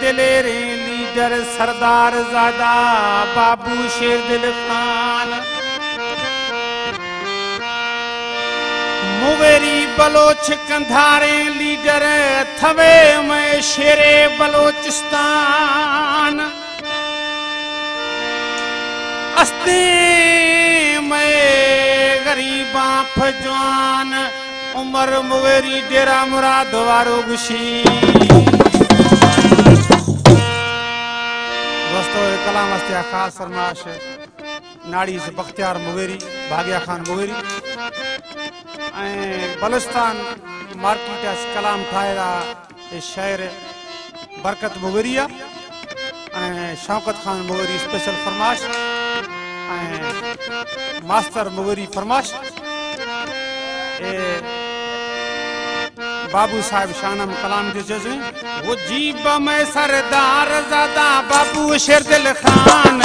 दिलेरे leader सरदार ज़ादा बाबू शेर दिल खान मुवेरी बलोच कंधारे लीडर थवे में शेरे बलोचिस्तान अस्ते में गरीबा फजवान उमर मुवेरी डेरा मुराद वारो गुशी दोस्तों कलाम अस्ते खास फरमाश नाड़ी से बख्तियार मुवेरी भाग्या खान मुवेरी बलुस्तान मार्केट कलाम ठाएरा शायर बरकत मुवेरिया शौकत खान मुवेरी स्पेशल फरमाश मास्टर मुवेरी फरमाश बाबू साहब शानम कलाम के जज़े वो जीब में सरदार ज़ादा बाबू शेर दिल खान